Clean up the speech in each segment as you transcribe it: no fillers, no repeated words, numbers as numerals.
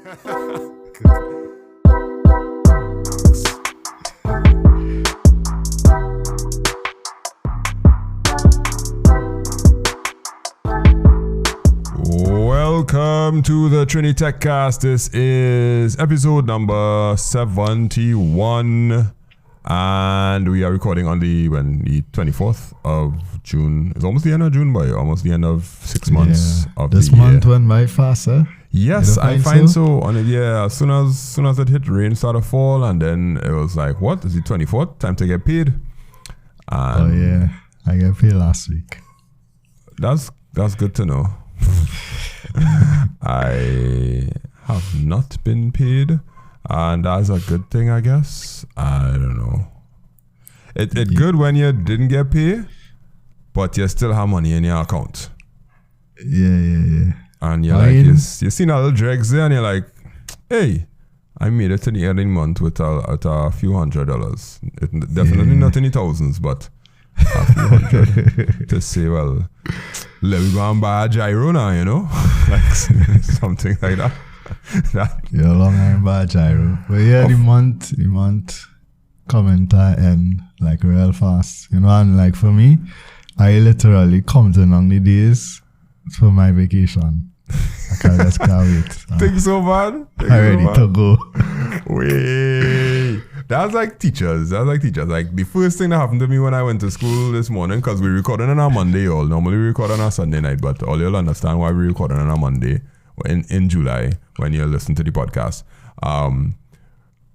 Welcome to the Trini TechCast. This is episode number 71. And we are recording on the 24th of June. It's almost the end of June, boy. Almost the end of 6 months of this the year. month went by faster. Yes, I find so. On it, yeah. As soon as it hit, rain started to fall, and then it was like, what? Is it 24th? Time to get paid. And oh yeah, I got paid last week. That's good to know. I have not been paid. And that's a good thing, I guess. I don't know. It's good when you didn't get paid, but you still have money in your account. Yeah. And you're like, you seen a little dregs there, and you're like, hey, I made it to the end of the month with a few $100. Definitely not in the thousands, but a few hundred to say, well, let me go and buy a gyro now, you know? Like something like that. You're long time by gyro. But yeah, the month coming to end like real fast. You know, and like for me, I literally counting on the days for my vacation. I just can't wait. Think so bad? I'm ready to go. Wait. That's like teachers. Like the first thing that happened to me when I went to school this morning, because we recorded on a Monday, all. Normally we record on a Sunday night, but all you'll understand why we recorded on a Monday in July when you listen to the podcast.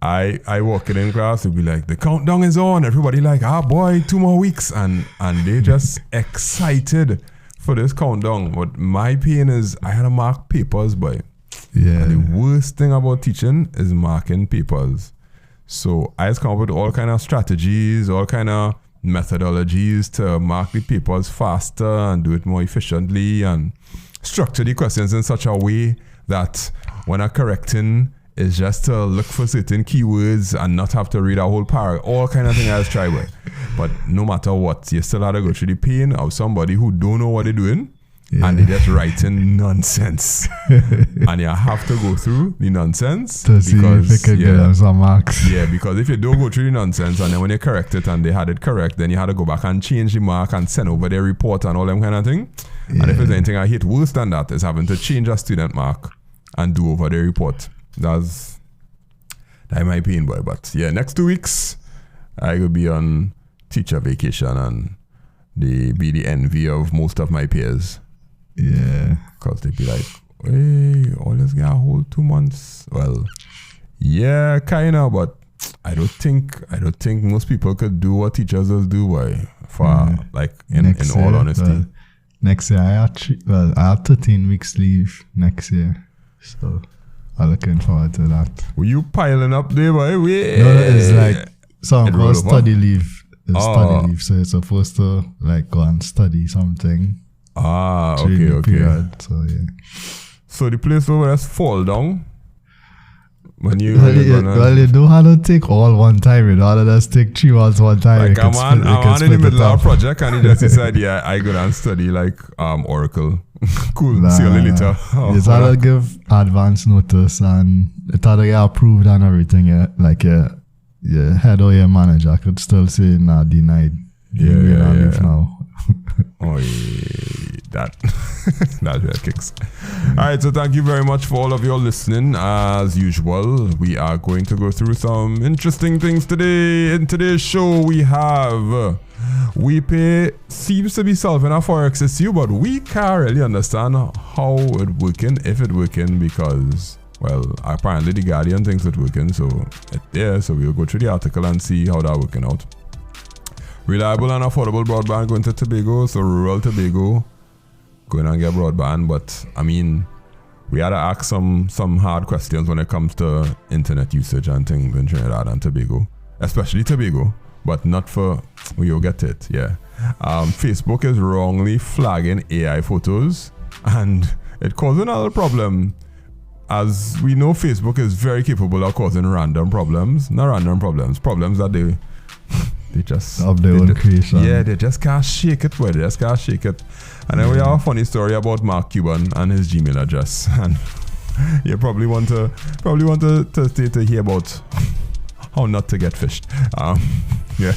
I walk in class, it'll be like, the countdown is on. Everybody like, boy, 2 more weeks. And they just excited for this countdown. But my pain is I had to mark papers, boy. Yeah. And the worst thing about teaching is marking papers. So I just come up with all kind of strategies, all kind of methodologies to mark the papers faster and do it more efficiently and structure the questions in such a way that when I'm correcting is just to look for certain keywords and not have to read a whole paragraph, all kind of thing I just try with. But no matter what, you still have to go through the pain of somebody who don't know what they're doing and they just writing nonsense. And you have to go through the nonsense to see if you can get them some marks. Yeah, because if you don't go through the nonsense and then when you correct it and they had it correct, then you had to go back and change the mark and send over their report and all them kind of thing. Yeah. And if there's anything I hate worse than that is having to change a student mark and do over their report. That might be in, boy. But yeah, next 2 weeks I will be on teacher vacation and they be the envy of most of my peers. Yeah. Because they be like, hey, all this got a whole 2 months. Well, yeah, kinda, but I don't think most people could do what teachers do, boy. For like in all honesty. Well, next year I have 13 weeks leave next year. So I'm looking forward to that. Were you piling up there, boy? No, it's like something called study leave. Study leave. So you're supposed to like go and study something. Okay. Period, so yeah. So the place over there fall down when you you don't have to take all one time. You don't have to just take 3 months one time. Like I'm in the middle of a project and he just decide, yeah, I go and study like Oracle. Cool. See you later. You have to give advance notice and it had to get approved and everything. Yeah, like your head or your manager could still say, nah, denied. Yeah. Now. Oh, yeah, that's where it kicks. All right, so thank you very much for all of you listening. As usual, we are going to go through some interesting things today. In today's show, we have WiPay seems to be solving a forex issue, but we can't really understand how it working, if it working, because, well, apparently the Guardian thinks it working, so we'll go through the article and see how that working out. Reliable and affordable broadband going to Tobago, so rural Tobago going and get broadband. But I mean, we had to ask some hard questions when it comes to internet usage and things in Trinidad and Tobago, especially Tobago, but not for, you'll get it, yeah. Facebook is wrongly flagging AI photos and it causing another problem. As we know, Facebook is very capable of causing problems that they just of their own creation. Yeah, they just can't shake it, boy. They just can't shake it. And then we have a funny story about Mark Cuban and his Gmail address. And You probably want to hear about how not to get fished. Yeah.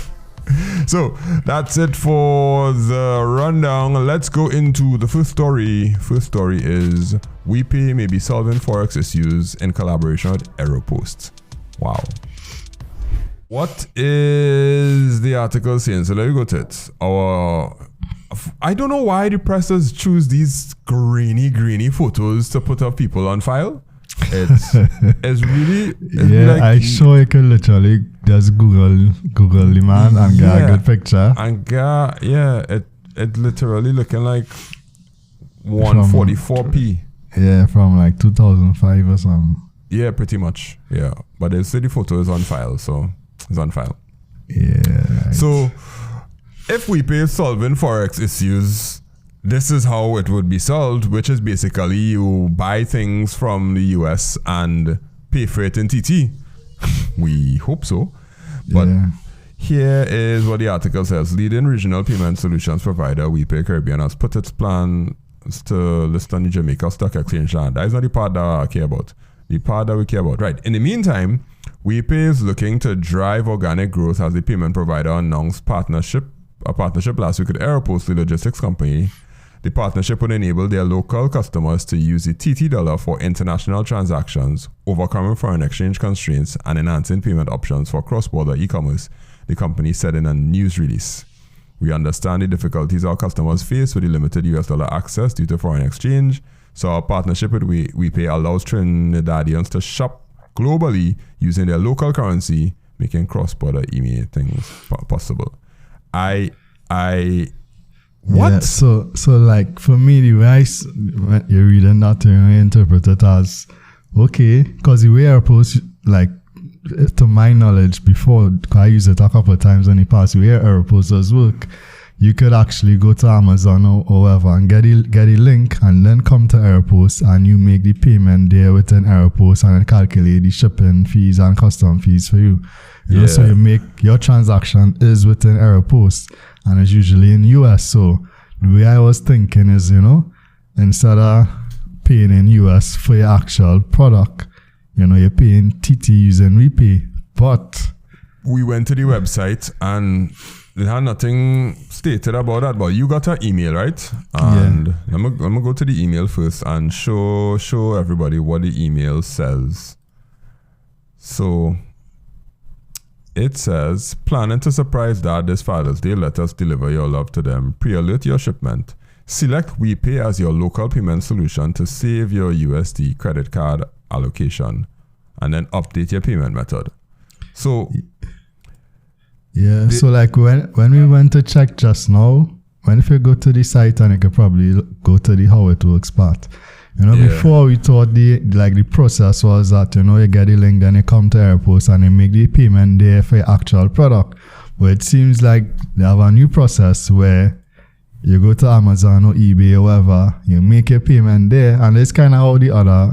So that's it for the rundown. Let's go into the first story. First story is WiPay may be solving forex issues in collaboration with Aeropost. Wow. What is the article saying? So let me go to it. I don't know why the pressers choose these grainy photos to put of people on file. It's really like, I sure you can literally just Google the man and get a good picture. And it literally looking like 144p. From like 2005 or something. Yeah, pretty much. Yeah, but they say the photo is on file, so it's on file. Yeah. Right. So if WiPay is solving forex issues, this is how it would be solved, which is basically you buy things from the US and pay for it in TT. We hope so. But here is what the article says. Leading regional payment solutions provider WiPay Caribbean has put its plans to list on the Jamaica Stock Exchange. That is not the part that I care about. The part that we care about. Right. In the meantime, WiPay is looking to drive organic growth as the payment provider announced a partnership last week with Aeropost, the logistics company. The partnership would enable their local customers to use the TT dollar for international transactions, overcoming foreign exchange constraints and enhancing payment options for cross-border e-commerce, the company said in a news release. We understand the difficulties our customers face with the limited US dollar access due to foreign exchange, so our partnership with WiPay allows Trinidadians to shop globally using their local currency, making cross-border email things possible. What? Yeah, so like for me, the way when you're reading that, you interpret it as okay, because the way Aeropost, like to my knowledge, before I used it a couple of times in the past, the way Aeropost does work, you could actually go to Amazon or wherever and get a link and then come to Aeropost and you make the payment there within Aeropost and then calculate the shipping fees and custom fees for you. You know, so you make your transaction is within Aeropost and it's usually in US. So the way I was thinking is, instead of paying in US for your actual product, you're paying TT using WiPay. But we went to the website and they had nothing stated about that, but you got an email, right? And I'm gonna go to the email first and show everybody what the email says. So it says, planning to surprise Dad this Father's Day, let us deliver your love to them. Pre-alert your shipment. Select WiPay as your local payment solution to save your USD credit card allocation and then update your payment method. So so like when we went to check just now, if you go to the site and you can probably go to the how it works part. Before we thought the process was that, you get the link, then you come to Aeropost and you make the payment there for your actual product. But it seems like they have a new process where you go to Amazon or eBay or whatever, you make your payment there, and it's kind of how the other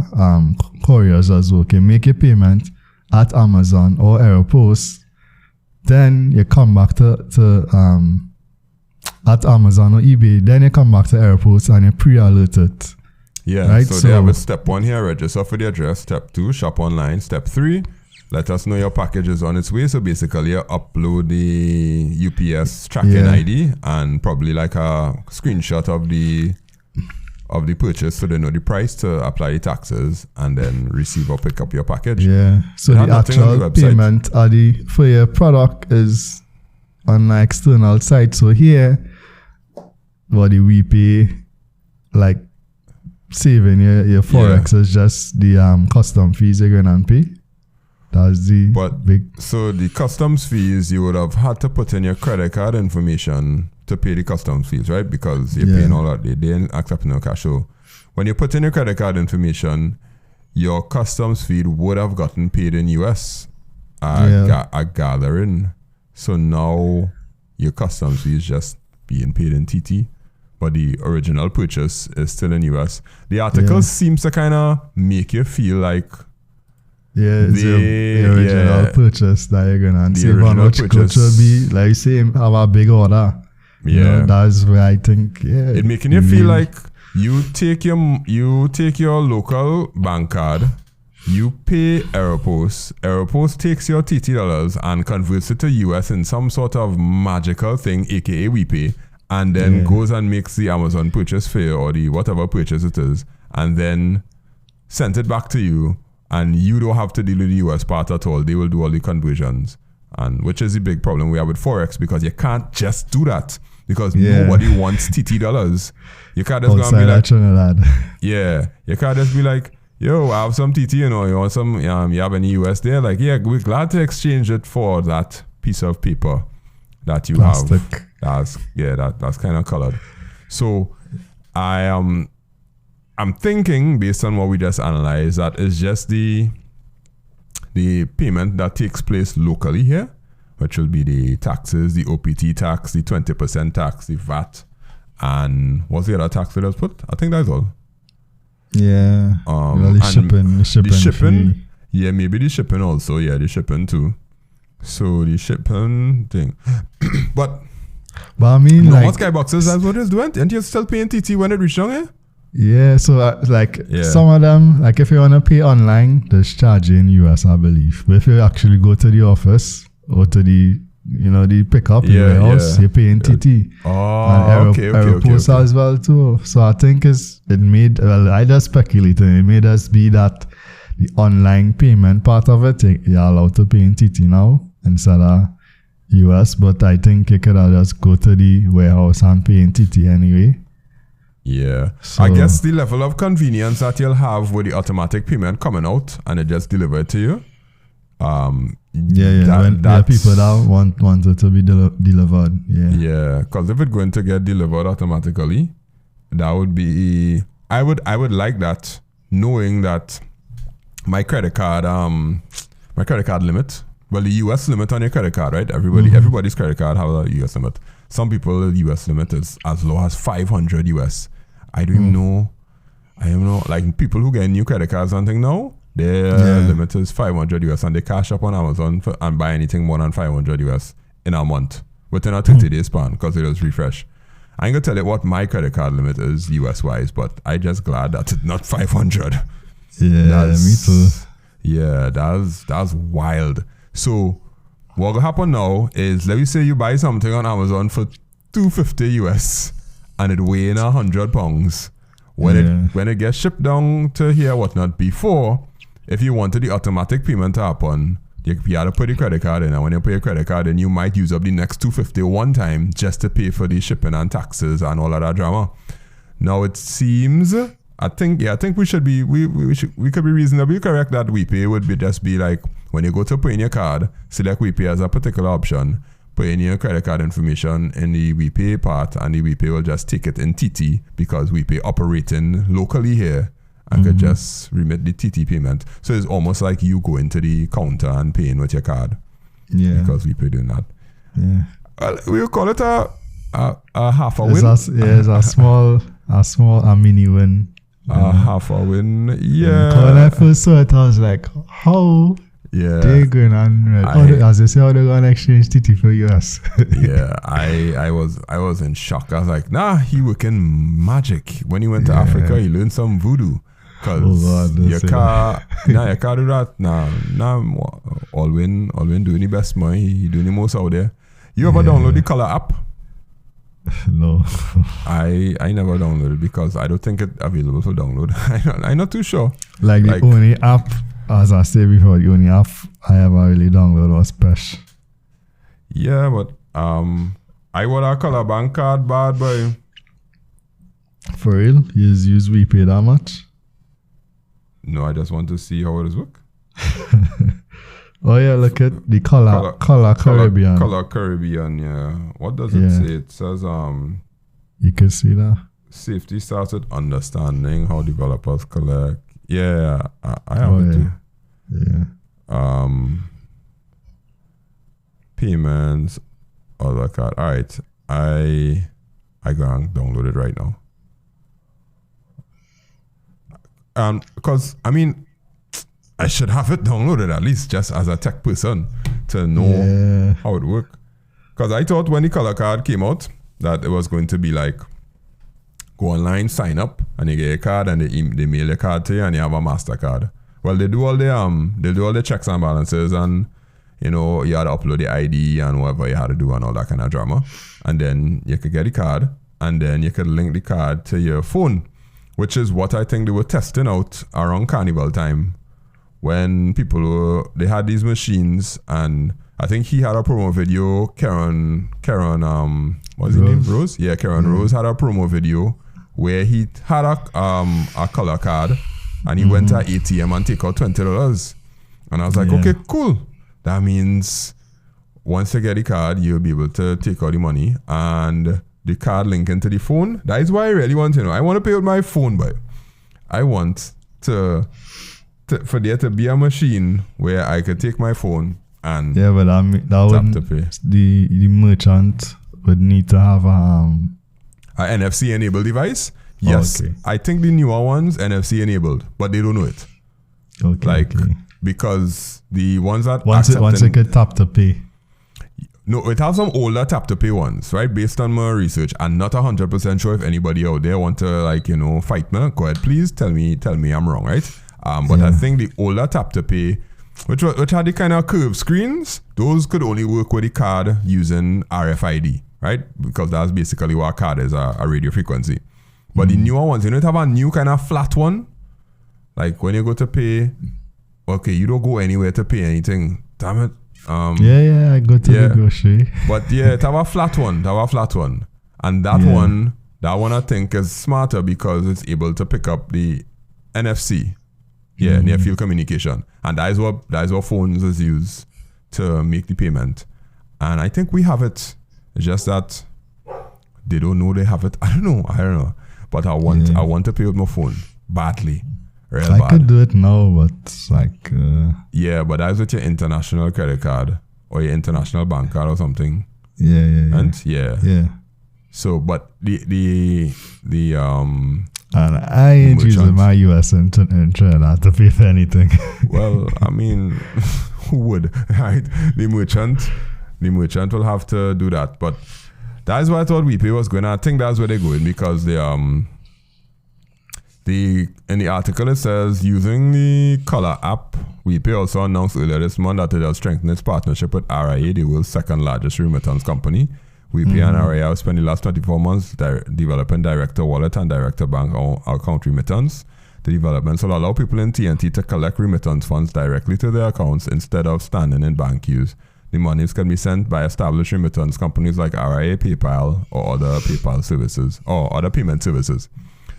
couriers as well. You make your payment at Amazon or Aeropost, then you come back to at Amazon or eBay, then you come back to Aeropost and you pre-alert it. Yeah, right? So they have a step 1 here, register for the address. Step 2, shop online. Step 3, let us know your package is on its way. So basically, you upload the UPS tracking ID and probably like a screenshot of the purchase so they know the price to apply the taxes and then receive or pick up your package. Yeah, so the actual payment for your product is on an external site. So here, what the WiPay, like, saving your forex is just the custom fees you're going to pay. That's the So the customs fees, you would have had to put in your credit card information to pay the customs fees, right? Because you're paying all that. They didn't accept no cash. So when you put in your credit card information, your customs fee would have gotten paid in US at gathering. So now your customs fee is just being paid in TT. But the original purchase is still in US. The article seems to kind of make you feel like it's the original purchase that you're going to save on, which could be, like you say, have a big order. That's where I think, it making you feel like You take your local bank card, you pay Aeropost. Aeropost takes your TT dollars and converts it to US in some sort of magical thing, aka WiPay, and then goes and makes the Amazon purchase for you, or the whatever purchase it is, and then sends it back to you, and you don't have to deal with the US part at all. They will do all the conversions, and which is the big problem we have with forex, because you can't just do that, because nobody wants TT dollars. You can't just go and be like, you can't just be like, yo, I have some TT, you want some, you have any US there? Like, yeah, we're glad to exchange it for that piece of paper that you have. That's kind of colored. So I'm thinking, based on what we just analyzed, that is just the payment that takes place locally here, which will be the taxes, the OPT tax, the 20% tax, the VAT, and what's the other tax that was put? I think that's all. Yeah. The shipping. Yeah, maybe the shipping also. Yeah, the shipping too. So the shipping thing. but I mean, like, Skyboxes, that's what it's doing. And you're still paying TT when it reaches down here? Yeah, so some of them, like if you want to pay online, there's charge in US, I believe. But if you actually go to the office or to the the pickup in the house, you're paying TT. And Aeropost as well too. So I think I just speculated, it made us be that the online payment part of it, you're allowed to pay in TT now instead of US, but I think you could just go to the warehouse and pay in TT anyway. Yeah. So, I guess the level of convenience that you'll have with the automatic payment coming out and it just delivered to you. When people that want it to be delivered. Yeah, because if it's going to get delivered automatically, that would be, I would like that, knowing that my credit card limit, well, the US limit on your credit card, right? Everybody's credit card has a US limit. Some people, the US limit is as low as 500 US. I don't even know. Like people who get new credit cards and things now, their limit is 500 US, and they cash up on Amazon and buy anything more than 500 US in a month within a 30-day span, because it was refresh. I ain't gonna tell you what my credit card limit is US wise, but I just glad that it's not 500. Yeah, me too. Yeah, that's wild. So what will happen now is, let me say you buy something on Amazon for $250 US and it weighs 100 pounds. When it gets shipped down to here, whatnot, before, if you wanted the automatic payment to happen, you had to put your credit card in, and when you put your credit card in, you might use up the next $250 one time just to pay for the shipping and taxes and all of that drama. Now it seems, I think we should be, we could be reasonably correct that WiPay would just be like, when you go to put in your card, select WiPay as a particular option, put in your credit card information in the WiPay part, and the WiPay will just take it in TT, because WiPay operating locally here and could just remit the TT payment. So it's almost like you go into the counter and paying with your card. Yeah. Because WiPay doing that. Yeah. Well, we'll call it a half a win. It's a mini win. Half a win. Yeah. When I first saw it, I was like, how? Yeah, they're going on. As they say, how they're going to exchange TT for US. Yeah, I was in shock. I was like, nah, he working magic. When he went to Africa, he learned some voodoo. Cause your car do that. Nah, all win doing the best, man. He doing the most out there. You ever download the Color app? No. I never downloaded because I don't think it's available for download. I'm not too sure. Like the only app, as I said before, the only app I ever really downloaded was Pesh. Yeah, but I would have Color bank card bad, boy. For real? You use WiPay that much? No, I just want to see how it is work. Oh yeah, look at the color Caribbean. Color Caribbean, yeah. What does it say? It says you can see that. Safety starts with understanding how developers collect. Yeah, I have it too. Yeah. Payments, other card. Alright. I gonna download it right now. Because I mean, I should have it downloaded at least just as a tech person to know how it works. Because I thought when the color card came out that it was going to be like go online, sign up, and you get a card, and they mail a card to you, and you have a MasterCard. Well, they do all the checks and balances, and you know, you had to upload the ID and whatever you had to do and all that kind of drama. And then you could get the card, and then you could link the card to your phone, which is what I think they were testing out around Carnival time, when they had these machines, and I think he had a promo video. Karen, what's his name? Rose? Yeah, Karen Rose had a promo video where he had a color card, and he went to ATM and take out $20. And I was like, okay, cool. That means once you get the card, you'll be able to take out the money and the card link into the phone. That is why I really want to know. I want to pay with my phone, but I want for there to be a machine where I could take my phone and but that would to pay. The merchant would need to have an NFC enabled device. Yes, okay. I think the newer ones NFC enabled, but they don't know it. Okay, because the ones that once it could tap to pay. No, it has some older tap to pay ones, right? Based on my research, I'm not 100% sure if anybody out there want to fight me. Go ahead, please tell me I'm wrong, right? But I think the older tap to pay, which had the kind of curved screens, those could only work with the card using RFID, right? Because that's basically what a card is, a radio frequency. But the newer ones, it have a new kind of flat one. Like when you go to pay, okay, you don't go anywhere to pay anything. Damn it. I go to the grocery. But it have a flat one. And that one I think is smarter because it's able to pick up the NFC. Near field communication. And that is what phones is used to make the payment. And I think we have it. It's just that they don't know they have it. I don't know. But I want to pay with my phone badly. I could do it now, but it's like but that's with your international credit card or your international bank card or something. So, but the and I ain't using my US in Trinidad to pay for anything. Well, I mean, who would? Right? The merchant will have to do that. But that's why I thought WiPay was going. I think that's where they're going because in the article it says using the Color app, WiPay also announced earlier this month that it will strengthen its partnership with RIA, the world's second largest remittance company. WiPay and RIA have spent the last 24 months developing direct-to-wallet and direct-to-bank account remittance. The developments will allow people in TNT to collect remittance funds directly to their accounts instead of standing in bank queues. The monies can be sent by established remittance companies like RIA, PayPal, or other PayPal services, or other payment services.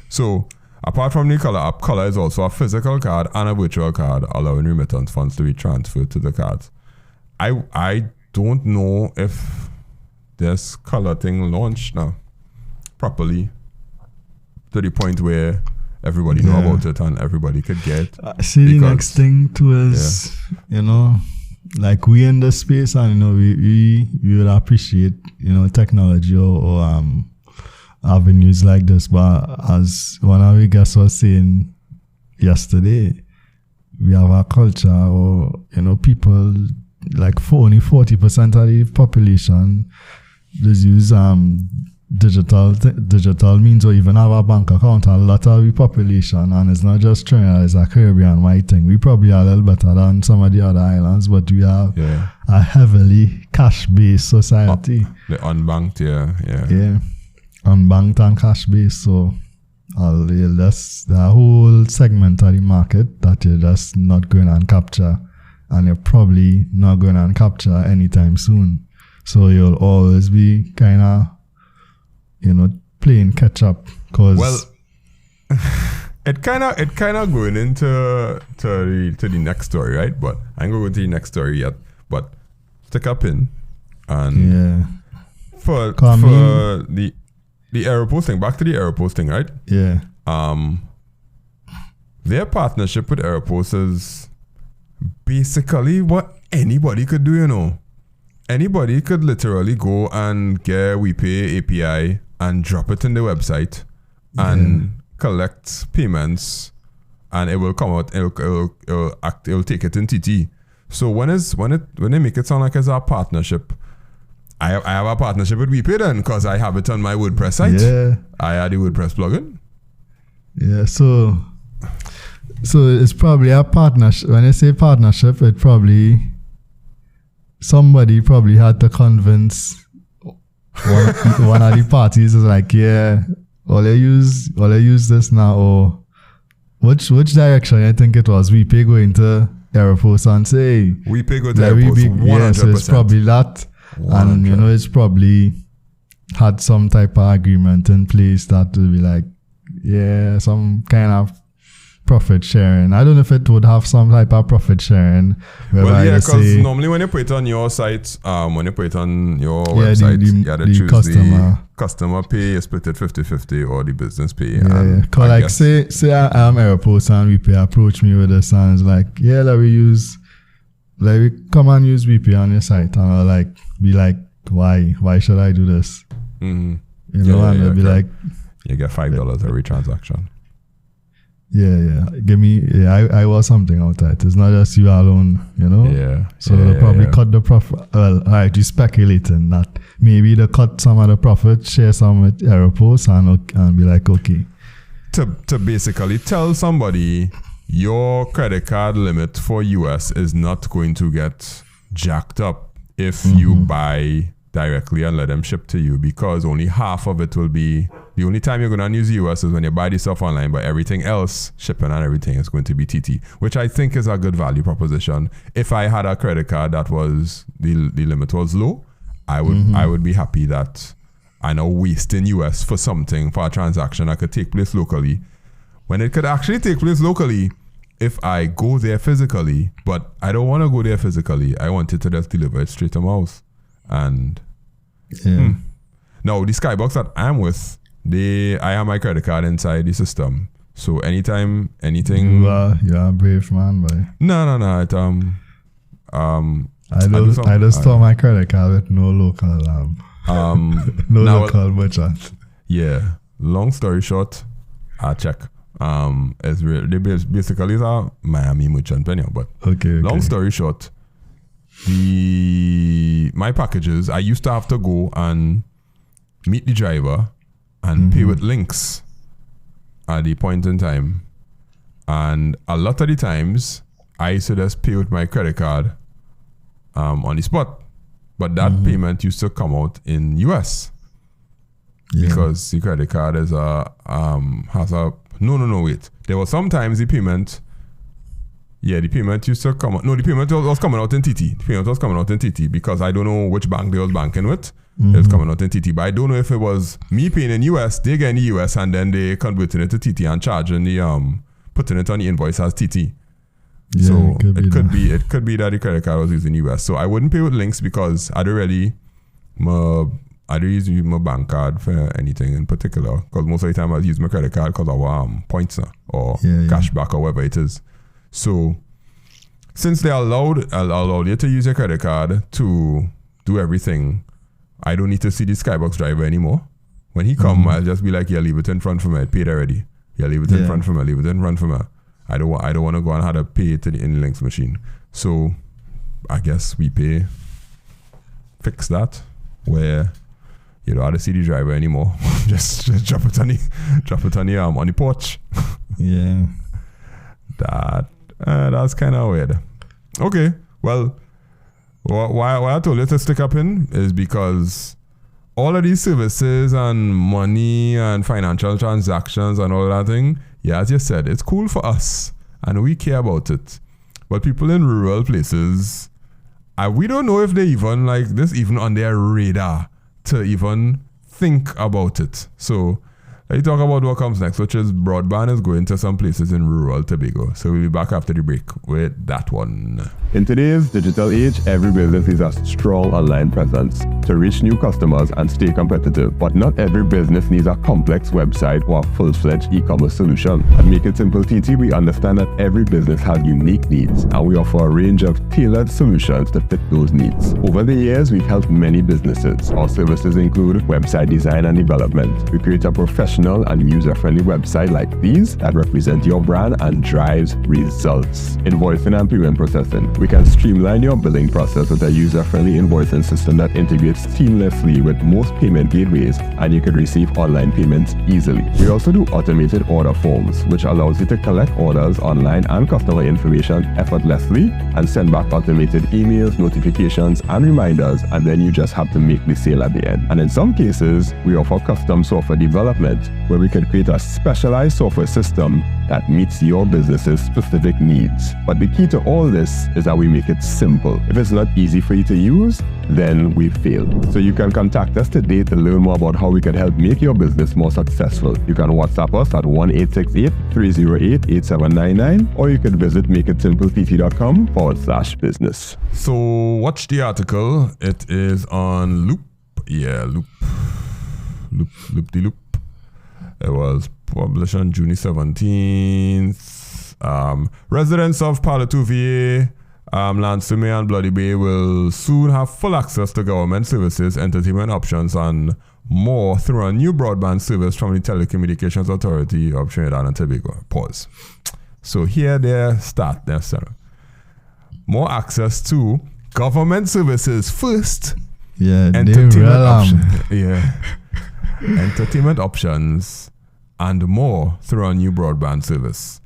So, apart from the Color app, Color is also a physical card and a virtual card, allowing remittance funds to be transferred to the cards. I don't know if this Color thing launched now properly to the point where everybody know about it and everybody could get. See, the next thing too is, like we in the space and, we would appreciate, technology or avenues like this. But as one of our guests was saying yesterday, we have a culture or, people like only 40% of the population just use digital means or even have a bank account. A lot of the population, and it's not just Trinidad, it's a Caribbean white thing. We probably are a little better than some of the other islands, but we have a heavily cash-based society. The unbanked, unbanked and cash-based. So that's the whole segment of the market that you're just not going to capture, and you're probably not going to capture anytime soon. So you'll always be kind of, playing catch up. Cause it kind of going into the next story, right? But I ain't going to go to the next story yet. But stick up in and for the Aeropost thing. Back to the Aeropost thing, right? Yeah. Their partnership with Aeropost is basically what anybody could do, Anybody could literally go and get WiPay API and drop it in the website and collect payments, and it will come out. It'll take it in TT. So when they make it sound like it's our partnership, I have a partnership with WiPay then, because I have it on my WordPress site. Yeah. I add the WordPress plugin. Yeah, so it's probably a partnership. When I say partnership, it probably somebody probably had to convince one of the parties is like, yeah, all I use this now, or which direction I think it was WiPay going to Aeropost and say WiPay go to Aeropost 100%. Yeah, so it's probably that. 100%. And it's probably had some type of agreement in place that will be like, yeah, some kind of profit sharing. I don't know if it would have some type of profit sharing. Well, yeah, because normally when you put it on your site, when you put it on your website, you got to choose customer pay, you split it 50-50, or the business pay. Yeah, because like say I'm Aeropost and WiPay approach me with this and it's like, yeah, let me come and use WiPay on your site, and I'll like be like, why should I do this? Mm-hmm. And they'll be like, you get $5 every transaction. Yeah. I want something out of it. It's not just you alone, Yeah. So they'll probably cut the profit. Well, alright, you're speculating that maybe they cut some of the profit, share some with Aeropost, and be like, okay. To basically tell somebody your credit card limit for US is not going to get jacked up if you buy directly and let them ship to you, because only half of it will be, the only time you're going to use US is when you buy the stuff online, but everything else, shipping and everything, is going to be TT, which I think is a good value proposition. If I had a credit card that was, the limit was low, I would be happy that I know wasting US for something, for a transaction that could take place locally, when it could actually take place locally if I go there physically, but I don't want to go there physically. I want it to just deliver it straight to my house. And now the Skybox that I'm with, I have my credit card inside the system. So anytime anything, you're a brave man, boy. No. I just store my credit card with no local local merchant. Yeah. Long story short, I check. They basically is a Miami merchant anyhow, but long story short, my packages, I used to have to go and meet the driver and pay with links at the point in time, and a lot of the times I used to just pay with my credit card on the spot, but that payment used to come out in US because the credit card is has a wait, there was sometimes the payment used to come out. No, the payment was coming out in TT. The payment was coming out in TT because I don't know which bank they was banking with. It was coming out in TT. But I don't know if it was me paying in US, they get in the US, and then they converting it to TT and charging the putting it on the invoice as TT. Yeah, so it could be that the credit card was using US. So I wouldn't pay with links because I don't use my bank card for anything in particular. Because most of the time I use my credit card because of points or cashback or whatever it is. So, since they allowed you to use your credit card to do everything, I don't need to see the Skybox driver anymore. When he come, I'll just be like, yeah, leave it in front for me. I paid already. Yeah, leave it in front for me. Leave it in front for me. I don't want to go and have to pay to the InLinks machine. So, I guess WiPay fix that where you don't have to see the driver anymore. just drop it on the porch. Yeah. That's kind of weird. Okay, well, why I told you to stick up in is because all of these services and money and financial transactions and all that thing, as you said, it's cool for us and we care about it. But people in rural places, we don't know if they even like this even on their radar to even think about it. So let's talk about what comes next, which is broadband is going to some places in rural Tobago. So we'll be back after the break with that one. In today's digital age, every business needs a strong online presence to reach new customers and stay competitive. But not every business needs a complex website or a full-fledged e-commerce solution. At makeITsimpleTT, we understand that every business has unique needs, and we offer a range of tailored solutions to fit those needs. Over the years, we've helped many businesses. Our services include website design and development. We create a professional and user-friendly website like these that represent your brand and drives results. Invoicing and payment processing. We can streamline your billing process with a user-friendly invoicing system that integrates integrates seamlessly with most payment gateways, and you can receive online payments easily. We also do automated order forms, which allows you to collect orders online and customer information effortlessly and send back automated emails, notifications, and reminders, and then you just have to make the sale at the end. And in some cases, we offer custom software development, where we can create a specialized software system that meets your business's specific needs. But the key to all this is that we make it simple. If it's not easy for you to use, then we failed. So you can contact us today to learn more about how we can help make your business more successful. You can WhatsApp us at 1-868-308-8799, or you can visit makeITsimpleTT.com/business. So watch the article. It is on Loop. Yeah, Loop. It was published on June 17th. Residents of Palo Alto, Lansing and Bloody Bay will soon have full access to government services, entertainment options, and more through a new broadband service from the Telecommunications Authority of Trinidad and Tobago. Pause. So here they start their center. More access to government services first. Yeah, Entertainment options. Yeah. Entertainment options and more through a new broadband service.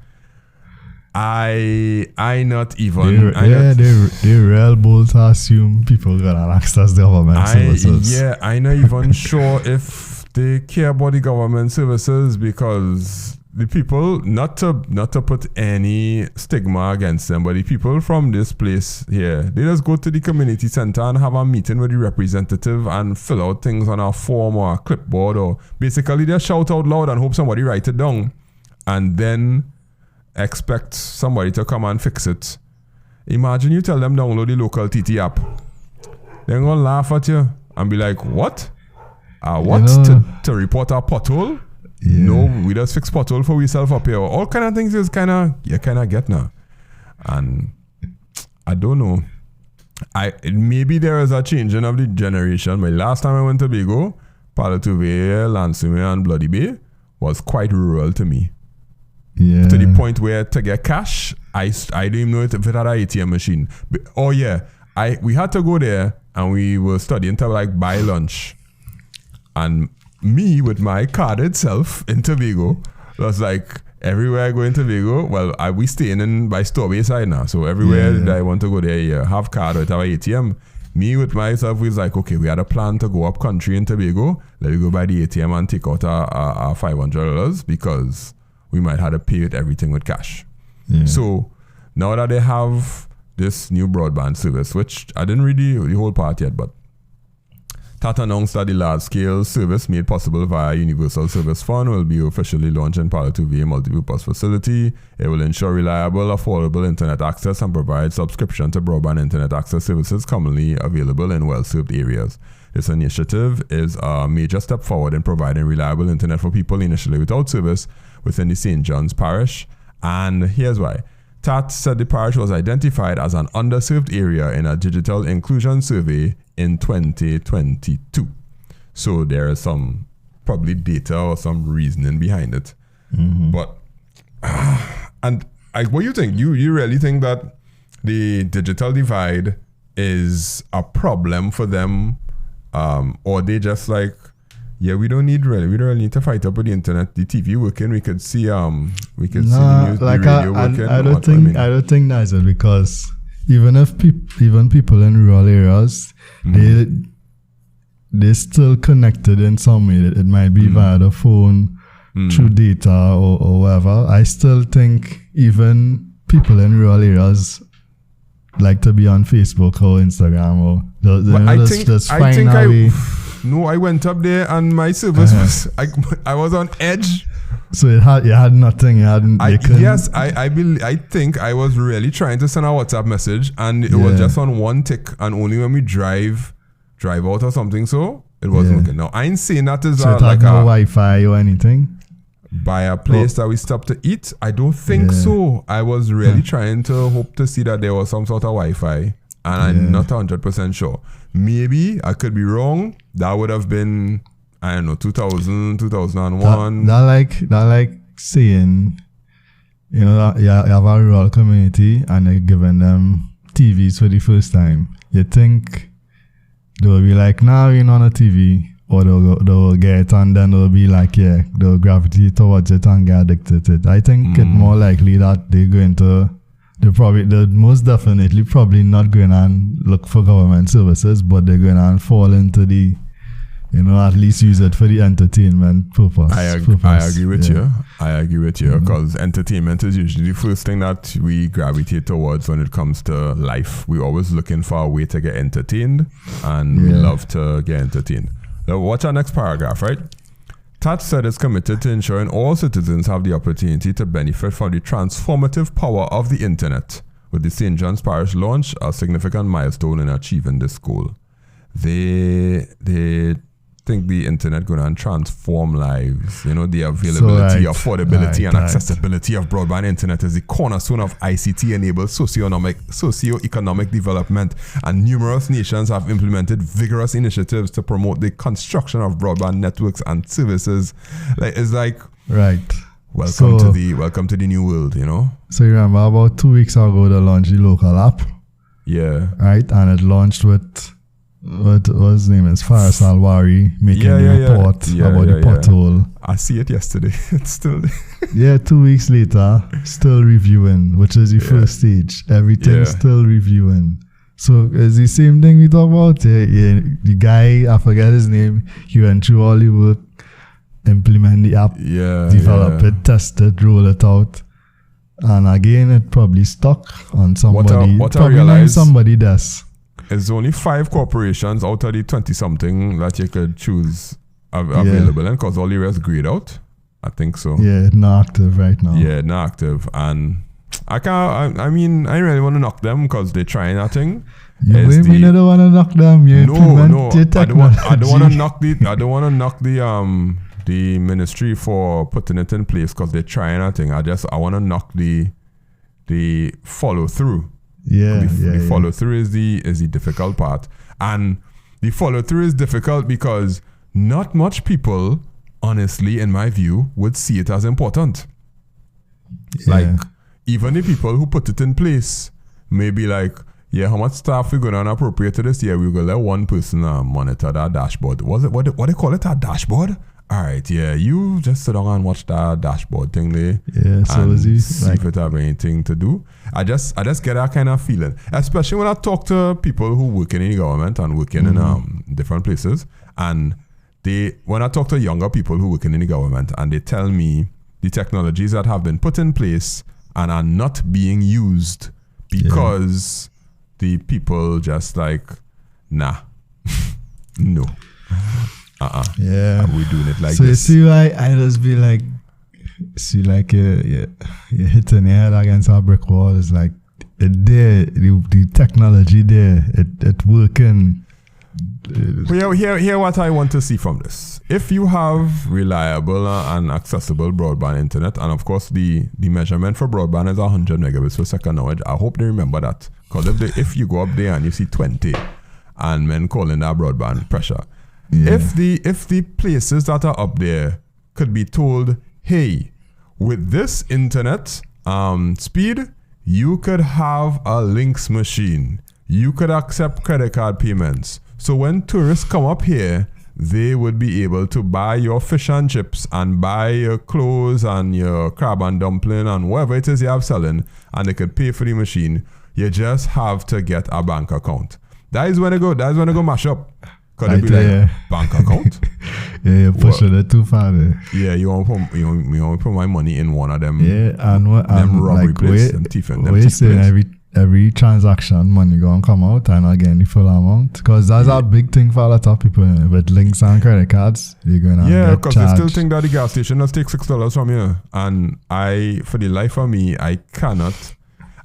I not even. They real bold to assume people gonna access the government services. Yeah, I'm not even sure if they care about the government services, because the people, not to put any stigma against them, but the people from this place here, they just go to the community center and have a meeting with the representative and fill out things on a form or a clipboard, or basically they shout out loud and hope somebody write it down, and then expect somebody to come and fix it. Imagine you tell them download the local TT app. They're gonna laugh at you and be like, what? What? To report a pothole? Yeah. No, we just fix pothole for ourselves up here. All kind of things is you kind of get now. And I don't know. Maybe there is a changing of the generation. My last time I went to Tobago, Palo Alto, Lansing and Bloody Bay was quite rural to me. Yeah. To the point where to get cash, I didn't even know if it had an ATM machine. But, we had to go there and we were studying to like buy lunch. And me with my card itself in Tobago was like, everywhere I go in Tobago, we staying in by Storbay side now. So everywhere that I want to go there, have card or have ATM. Me with myself was like, okay, we had a plan to go up country in Tobago. Let me go by the ATM and take out our $500 because we might have to pay it everything with cash. Yeah. So now that they have this new broadband service, which I didn't read the whole part yet, but TAT announced that the large-scale service made possible via Universal Service Fund will be officially launched in Palo Alto multipurpose facility. It will ensure reliable, affordable internet access and provide subscription to broadband internet access services commonly available in well-served areas. This initiative is a major step forward in providing reliable internet for people initially without service within the St. John's Parish. And here's why. TAT said the parish was identified as an underserved area in a digital inclusion survey in 2022. So there is some probably data or some reasoning behind it. Mm-hmm. But, what do you think? You really think that the digital divide is a problem for them? Or they just like, we don't really need to fight up with the internet. The TV working, we could see see the news, like the radio working. I don't think that's it, because even people in rural areas, they still connected in some way. It might be via the phone, through data or whatever. I still think even people in rural areas like to be on Facebook or Instagram or I went up there and my service was I was on edge. So you had nothing. I think I was really trying to send a WhatsApp message and it was just on one tick, and only when we drive out or something, so it wasn't working. Now I ain't saying that is like no Wi-Fi or anything. By a place that we stopped to eat, I don't think so. I was really trying to hope to see that there was some sort of Wi-Fi, and I'm not 100% sure. Maybe I could be wrong. That would have been, I don't know, 2000, 2001. That like saying, you have a rural community and they're giving them TVs for the first time. You think they'll be like, nah, we're not on a TV. Or they'll get it and then they'll be like, yeah, they'll gravitate towards it and get addicted to it. I think it's more likely that they're going to, they're most definitely probably not going and look for government services, but they're going and fall into the, at least use it for the entertainment purpose. I agree with you. I agree with you because entertainment is usually the first thing that we gravitate towards when it comes to life. We're always looking for a way to get entertained, and we love to get entertained. Now, watch our next paragraph, right? TAT said it's committed to ensuring all citizens have the opportunity to benefit from the transformative power of the internet, with the St. John's Parish launch a significant milestone in achieving this goal. They think the internet going to transform lives. The availability, affordability, and accessibility of broadband internet is the cornerstone of ICT-enabled socio-economic development, and numerous nations have implemented vigorous initiatives to promote the construction of broadband networks and services. Welcome to the new world. So you remember about 2 weeks ago they launched the local app. Yeah. Right, and it launched with what his name is, Faris Alwari, making a report about the pothole. I see it yesterday. It's still there. 2 weeks later, still reviewing, which is the first stage. Everything still reviewing. So it's the same thing we talk about. The guy, I forget his name, he went through all the work, implement the app, develop it, test it, roll it out. And again, it probably stuck on somebody. What I realized, somebody does. There's only 5 corporations out of the 20-something that you could choose available, and because all the rest grayed out. I think so. Yeah, not active right now. Yeah, not active, and I can't. I mean, I really want to knock them because they're trying that thing. You don't want to knock them. You no. I don't want to knock the. I don't want to knock the ministry for putting it in place because they're trying that thing. I want to knock the follow through. The follow through is the difficult part, and the follow through is difficult because not much people, honestly, in my view, would see it as important. Even the people who put it in place may be like, how much staff we're gonna appropriate to this year? We're gonna let one person monitor that dashboard. What they call it, a dashboard? All right, you just sit down and watch that dashboard thing there. So see if it have anything to do. I just get that kind of feeling, especially when I talk to people who work in the government and working in different places, and when I talk to younger people who work in the government, and they tell me the technologies that have been put in place and are not being used because the people just like, nah, no. We're doing it like this. So you see why I just be like, you're hitting your head against a brick wall. It's like, the technology there, it working. Here what I want to see from this. If you have reliable and accessible broadband internet, and of course the measurement for broadband is 100 megabits per second now, I hope they remember that. Because if you go up there and you see 20 and men calling that broadband pressure, if the places that are up there could be told, hey, with this internet speed, you could have a links machine. You could accept credit card payments. So when tourists come up here, they would be able to buy your fish and chips and buy your clothes and your crab and dumpling and whatever it is you have selling, and they could pay for the machine. You just have to get a bank account. That is when they go mash up. Could it be like bank account? You're pushing it too far there. Yeah, you want to put my money in one of them. Yeah, and them robbery places, them thief places. Every transaction money gonna come out and again the full amount, because that's a big thing for a lot of people with links and credit cards. You're gonna because they still think that the gas station does take $6 from you, and for the life of me, I cannot.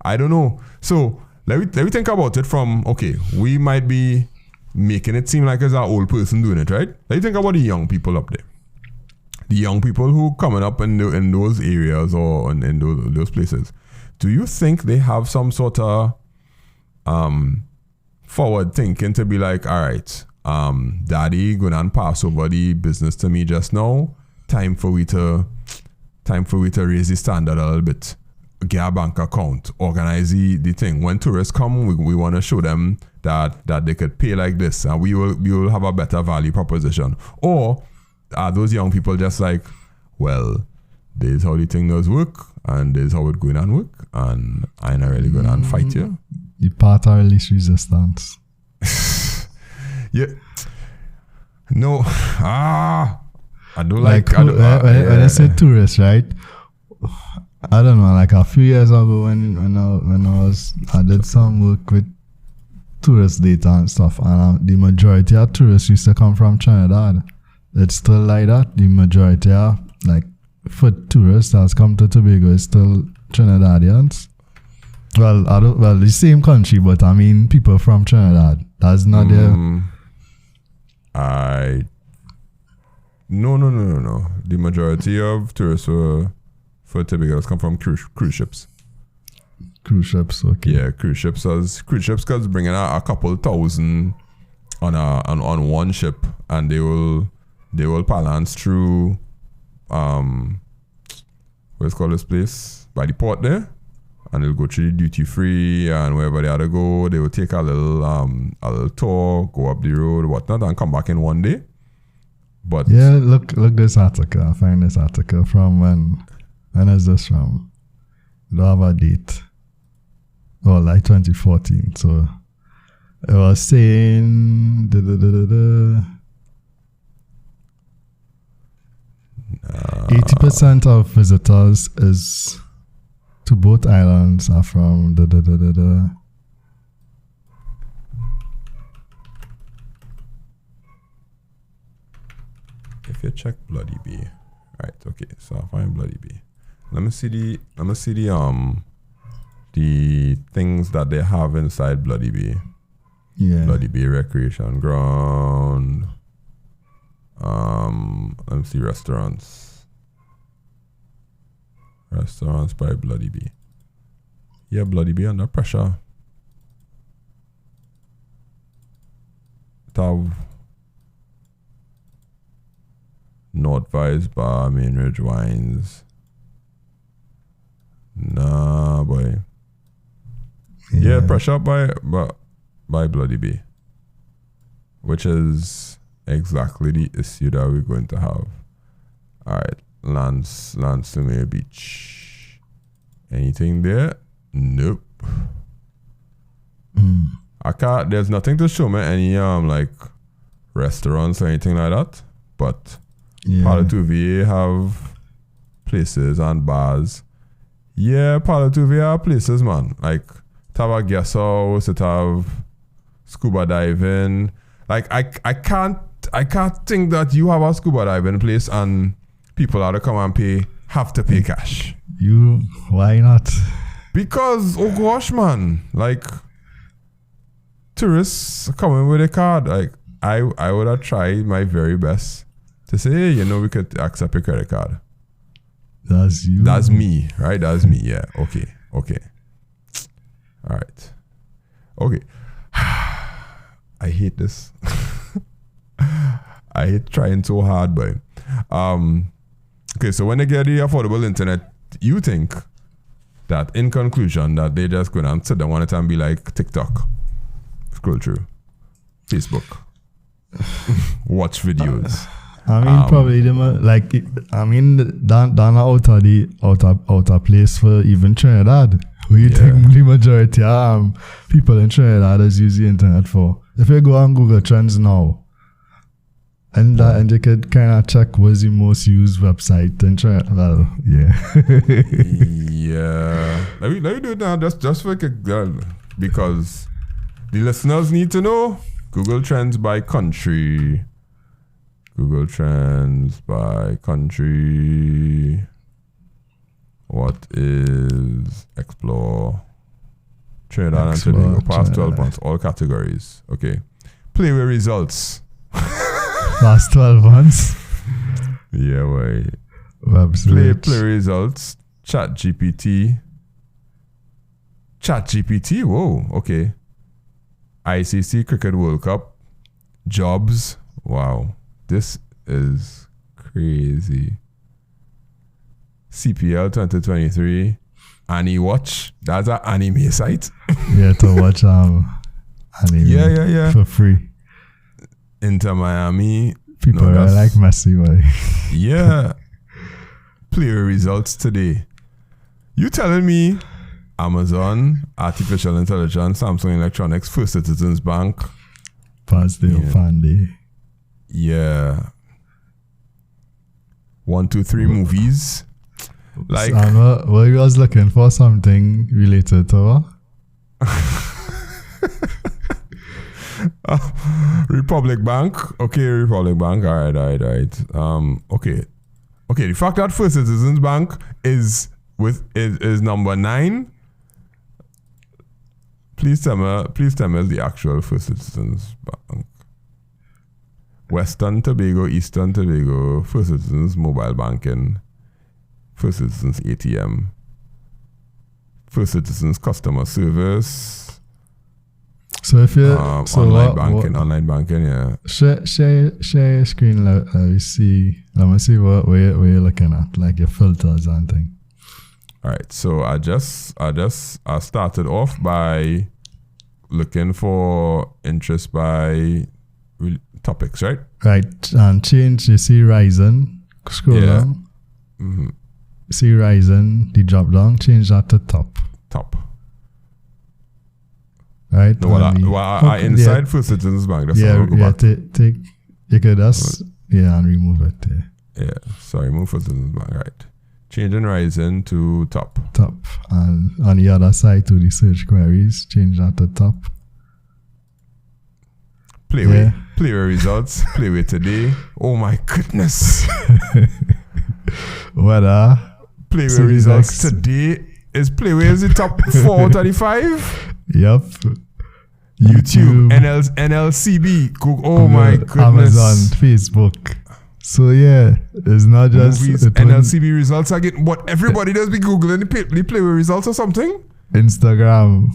I don't know. So let me think about it from, okay, we might be making it seem like it's an old person doing it, right? Let me think about the young people up there. The young people who coming up in those areas or in those places. Do you think they have some sort of forward thinking to be like, all right, daddy going and pass over the business to me just now. Time for we to raise the standard a little bit. get a bank account, organize the thing. When tourists come, we want to show them that they could pay like this, and we will have a better value proposition. Or are those young people just like, well, this is how the thing does work, and this is how it's going on work, and I ain't really going to fight you. The part of least resistance. Yeah. No. I don't Like, like. when I say tourists, right? I don't know. Like a few years ago, when I did some work with tourist data and stuff, and the majority of tourists used to come from Trinidad. It's still like that. The majority of like for tourists that's come to Tobago is still Trinidadians. Well, the same country, but I mean people from Trinidad. That's not there. No. The majority of tourists for Tobago come from cruise ships. Cruise ships, okay. Yeah, cruise ships cause bringing out a couple thousand on one ship, and they will balance through what's called this place by the port there, and they'll go through the duty free, and wherever they had to go, they will take a little tour, go up the road, whatnot, and come back in one day. But yeah, look this article. I find this article from when is this from? Don't have a date. Oh, like 2014. So it was saying 80% of visitors to both islands are from If you check Bloody Bay, right? Okay, so I'll find Bloody Bay. Let me see the things that they have inside Bloody Bay. Yeah. Bloody Bay Recreation Ground. Let me see restaurants. Restaurants by Bloody Bay. Yeah, Bloody Bay under pressure. Tav. North Vice Bar, Main Ridge Wines. Nah, boy. Yeah, pressure by Bloody Bay, which is exactly the issue that we're going to have. All right, Lance Sumir Beach. Anything there? Nope. I can't. There's nothing to show me any like restaurants or anything like that. But Palo Tuve have places and bars. Yeah, Palo Tuve have places, man. Like, to have a guest house, to have scuba diving. Like, I can't think that you have a scuba diving place and people have to come and have to pay cash. Why not? Because, oh gosh, man, like, tourists coming with a card. Like, I would have tried my very best to say, hey, we could accept a credit card. That's you. That's me, right? That's me, yeah. Okay. All right. Okay. I hate this. I hate trying so hard, but okay, so when they get the affordable internet, you think that in conclusion that they just go and sit down one time and be like TikTok, scroll through, Facebook, watch videos. I mean, probably them like down out of place for even Trinidad. Who you think the majority of people in Trinidad is use the internet for? If you go on Google Trends now, and you could kind of check what's the most used website in Trinidad. Well, yeah. Yeah. Let me do it now. Just for because the listeners need to know. Google Trends by country. Google Trends by country. What is Explore? Trinidad and Tobago, past 12 months, all categories. Okay. Play with results. Past 12 months? Yeah, wait. Play results. ChatGPT. Whoa, okay. ICC Cricket World Cup. Jobs. Wow. This is crazy. CPL 2023 AniWatch. That's an anime site. Yeah, to watch anime. Yeah. For free. Inter Miami. People are like Messi, boy. Yeah. Player results today. You telling me Amazon, Artificial Intelligence, Samsung Electronics, First Citizens Bank. Past day of fan day. Yeah. 1, 2, 3 movies. Like, well, you was looking for something related to Republic Bank. Okay, Republic Bank. All right. Okay. The fact that First Citizens Bank is number 9. Please tell me the actual First Citizens Bank. Western Tobago, Eastern Tobago, First Citizens Mobile Banking, First Citizens ATM, First Citizens Customer Service. So if you online banking, yeah. Share your screen. Let me see what you're looking at, like your filters and things. All right, so I started off by looking for interest by topics, right? Right, and change. You see Ryzen. Scroll down. Mm-hmm. See Ryzen. The drop down. Change that to top. Right. I inside First Citizens Bank. That's take. You could just and remove it there. Yeah. Sorry, move First Citizens Bank. Right. Changing Ryzen to top. And on the other side to the search queries, change that to top. Playway results. Playway today. Oh my goodness. Whether Playway results today is the top 435. Yep. YouTube, NLCB, Google. Oh my goodness. Amazon, Facebook. So yeah, it's not just movies, NLCB results. I get what everybody does be googling the Playway results or something. Instagram.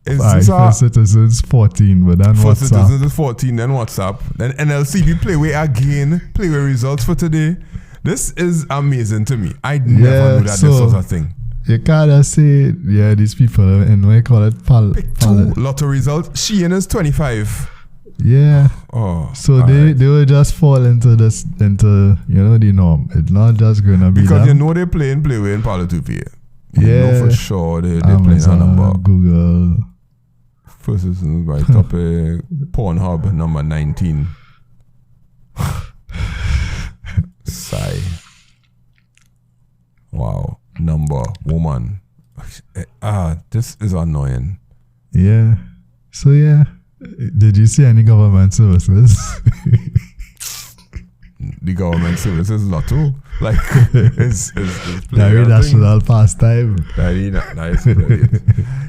First Citizens 14, but then First WhatsApp. Citizens is 14, then WhatsApp, then NLCB Playway again. Playway results for today. This is amazing to me. I never knew that this was a thing. You can't say, these people, and we call it Pick 2 lotto results. Shein is 25. Yeah. Oh. So they will just fall into the norm. It's not just gonna be because them. they're playing Playway in Palo 2P. Yeah. For sure they're Amazon, playing a number. Google. First Citizens by topic. Pornhub number 19. Sigh. Wow. Number woman. This is annoying. Yeah. So yeah. Did you see any government services? The government services lotto. Like it's very national pastime. That is brilliant.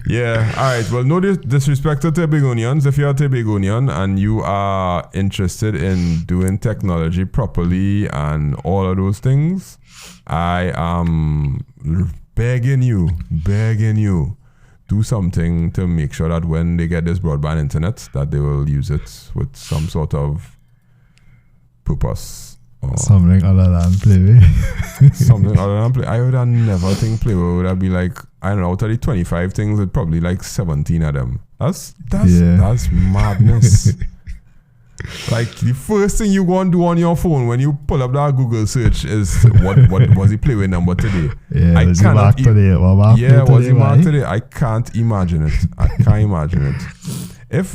Yeah. All right. Well, no disrespect to Tobagonians. If you're a Tobagonian and you are interested in doing technology properly and all of those things, I am begging you, do something to make sure that when they get this broadband internet, that they will use it with some sort of purpose. Something other than Playway. Something other than Playway. I would have never think Playway would have be like, I don't know, out of the 25 things, it's probably like 17 of them. That's madness. Like the first thing you go and do on your phone when you pull up that Google search is what was the Playway number today? Yeah, was he marked today? Was he marked today? I can't imagine it.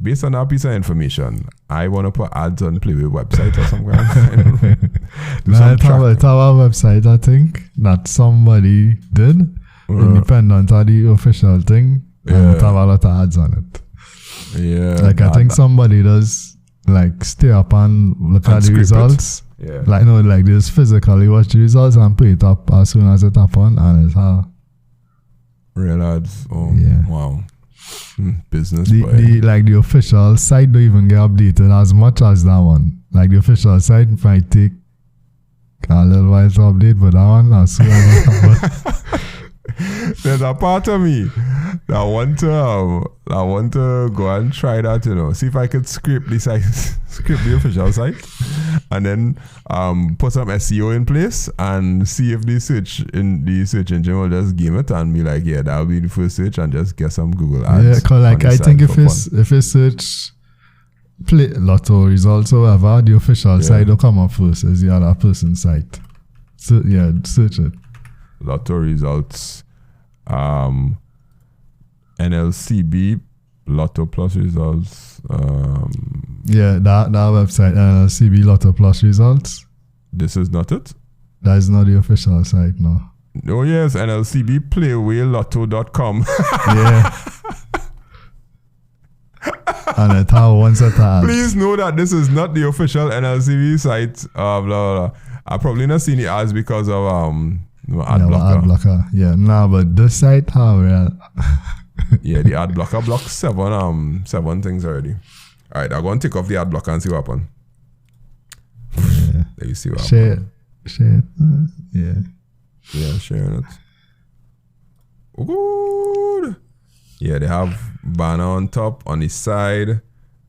Based on that piece of information, I want to put ads on Playway website or something. It's our website, I think, that somebody did, independent of the official thing, and it have a lot of ads on it. Yeah. Like I think somebody does like stay up and look at the results. Yeah. Like like just physically watch the results and put it up as soon as it happen, and it's how real ads. Oh yeah. Wow. Business. The official site don't even get updated as much as that one. Like the official site might take a little while to update, but that one as soon as it happen. There's a part of me that want to go and try that, see if I could scrape the official site and then put some SEO in place and see if the search engine will just game it and be like, yeah, that'll be the first search, and just get some Google ads. Yeah, cause like I think if you search play lotto results or whatever, the official site will come up first as the other person's site. So yeah, search it. Lotto results, NLCB, Lotto Plus results. Yeah, that website, NLCB Lotto Plus results. This is not it? That is not the official site, no. Oh yes, NLCB playwayLotto.com. Yeah. And it has one set of ads. Please know that this is not the official NLCB site. Blah, blah, blah. I've probably not seen the ads because of ad blocker. Yeah, but this site, how real? Yeah, the ad blocker blocks seven things already. All right, I'm going to take off the ad blocker and see what happens. Yeah. Let me see what happens. Share it. Yeah. Yeah, sharing it. Good. Yeah, they have banner on top, on the side.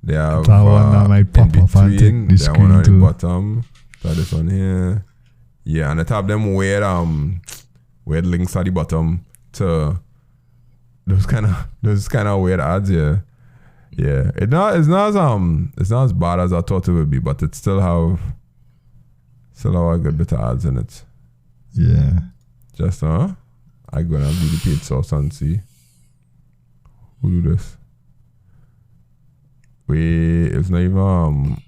They have that one that might pop in up and between. take the screen one on too. the bottom. That is on here. Yeah, and they have them weird links at the bottom to those kind of weird ads. Yeah. Yeah. It's not as bad as I thought it would be, but it still have a good bit of ads in it. Yeah. Just I'm gonna do the paid source and see who do this. Wait, it's not even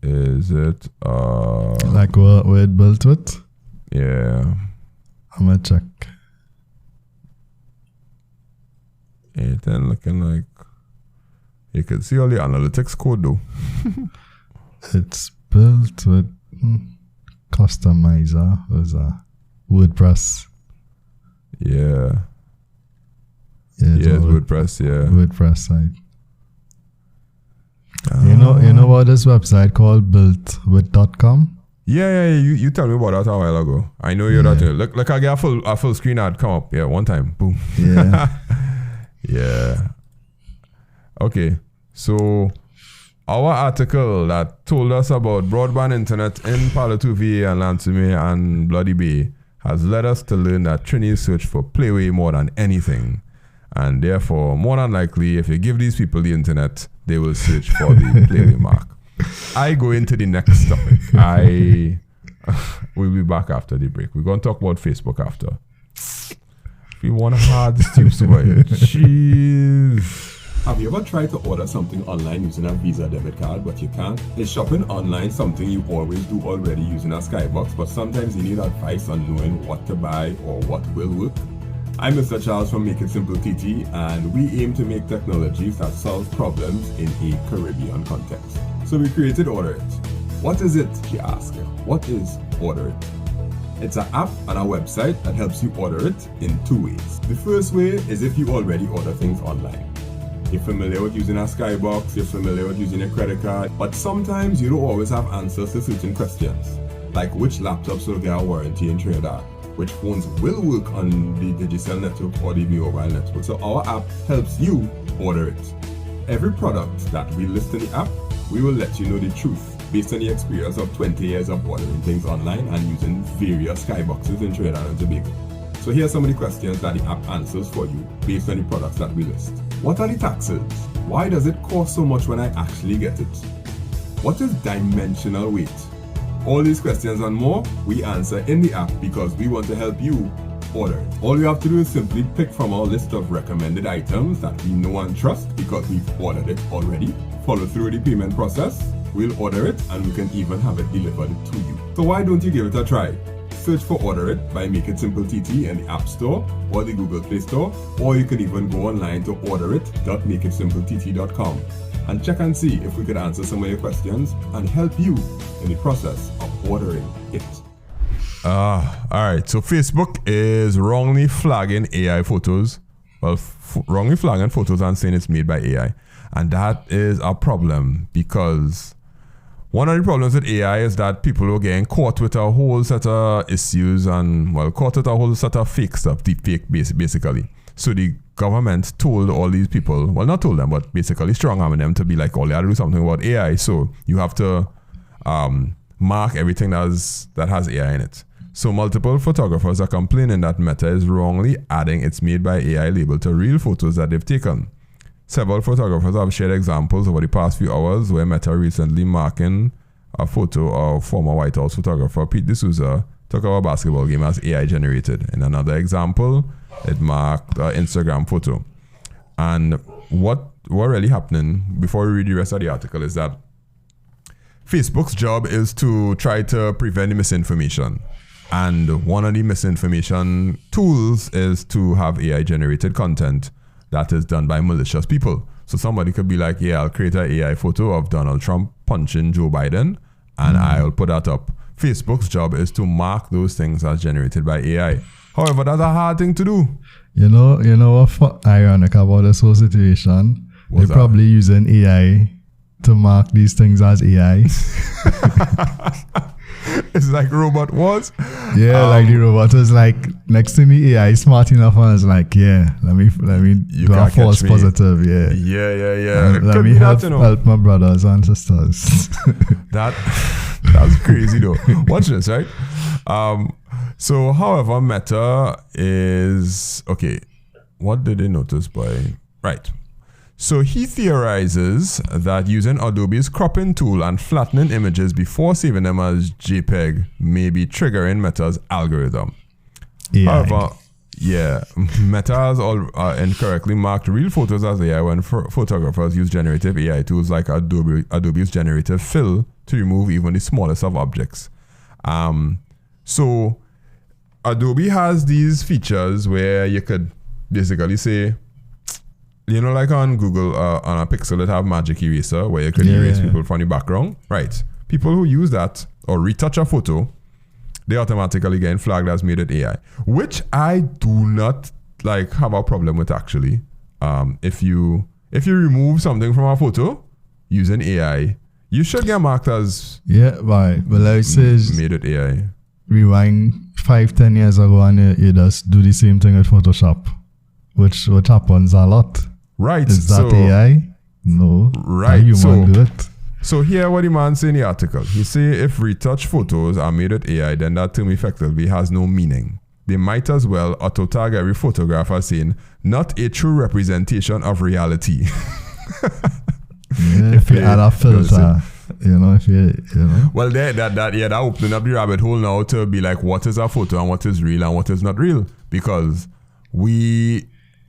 is it like what it built with? Yeah. I'm gonna check. It ain't looking like you can see all the analytics code though. It's built with customizer. Was a WordPress. Yeah. Yeah, it's WordPress. Yeah. WordPress site. You know what this website called builtwith.com? Yeah. You told me about that a while ago. I know you're that. Look, I get a full screen ad come up. Yeah, one time. Boom. Yeah. Yeah. Okay. So our article that told us about broadband internet in Palo Alto, VA and Lansing and Bloody Bay has led us to learn that Trinis search for Playway more than anything. And therefore, more than likely, if you give these people the internet, they will search for the Playway mark. I go into the next topic. We'll be back after the break. We're going to talk about Facebook after. We want to hard tips away. Jeez. Have you ever tried to order something online using a Visa debit card but you can't? Is shopping online something you always do already using a Skybox, but sometimes you need advice on knowing what to buy or what will work? I'm Mr. Charles from makeITsimpleTT, and we aim to make technologies that solve problems in a Caribbean context. So we created Order It. What is it, you ask? What is Order It? It's an app and a website that helps you order it in two ways. The first way is if you already order things online. You're familiar with using a Skybox, you're familiar with using a credit card, but sometimes you don't always have answers to certain questions, like which laptops will get a warranty in Trinidad, which phones will work on the Digicel network or the mobile network. So our app helps you order it. Every product that we list in the app, we will let you know the truth based on the experience of 20 years of ordering things online and using various Skyboxes in Trinidad and Tobago. So here are some of the questions that the app answers for you based on the products that we list. What are the taxes? Why does it cost so much when I actually get it? What is dimensional weight? All these questions and more, we answer in the app because we want to help you order it. All you have to do is simply pick from our list of recommended items that we know and trust because we've ordered it already. Follow through the payment process, we'll order it, and we can even have it delivered to you. So why don't you give it a try? Search for Order It by makeITsimpleTT in the App Store or the Google Play Store, or you can even go online to orderit.makeITsimpleTT.com and check and see if we could answer some of your questions and help you in the process of ordering it. Alright, so Facebook is wrongly flagging AI photos. Well, wrongly flagging photos and saying it's made by AI. And that is a problem because one of the problems with AI is that people are getting caught with a whole set of issues and, well, caught with a whole set of fake stuff, deep fake basically. So the government told all these people, well, not told them, but basically strong-arming them to be like, oh, they have to do something about AI. So you have to mark everything that has AI in it. So multiple photographers are complaining that Meta is wrongly adding its made by AI label to real photos that they've taken. Several photographers have shared examples over the past few hours where Meta recently marking a photo of former White House photographer Pete D'Souza took our basketball game as AI generated. In another example, it marked an Instagram photo. And what really happening, before we read the rest of the article, is that Facebook's job is to try to prevent the misinformation. And one of the misinformation tools is to have AI generated content that is done by malicious people. So somebody could be like, yeah, I'll create an AI photo of Donald Trump punching Joe Biden and I'll put that up. Facebook's job is to mark those things as generated by AI. However, that's a hard thing to do. You know what's ironic about this whole situation? They're probably using AI to mark these things as AI. It's like robot was. Yeah, like the robot was like, next to me, AI is smart enough and it's like, yeah, let me do a false positive. Yeah. Let me help my brothers and sisters. That's crazy though. Watch this, right? So, however, Meta is okay. What did they notice by right? So he theorizes that using Adobe's cropping tool and flattening images before saving them as JPEG may be triggering Meta's algorithm. AI. However, Meta has incorrectly marked real photos as AI when photographers use generative AI tools like Adobe's generative fill to remove even the smallest of objects. So Adobe has these features where you could basically say, you know, like on Google, on a Pixel, that have Magic Eraser where you can erase people from the background. Right. People who use that or retouch a photo, they automatically get flagged as made with AI, which I do not have a problem with actually. If you remove something from a photo using AI, you should get marked as right. But like says made with AI. Rewind 5-10 years ago and you just do the same thing with Photoshop, which happens a lot. Right. Is that AI? No. Right. Human do it. So here what the man say in the article. He say if retouched photos are made with AI, then that term effectively has no meaning. They might as well auto tag every photographer saying, not a true representation of reality. If you add a filter, if you know. Well, that opening up the rabbit hole now to be like, what is a photo and what is real and what is not real? Because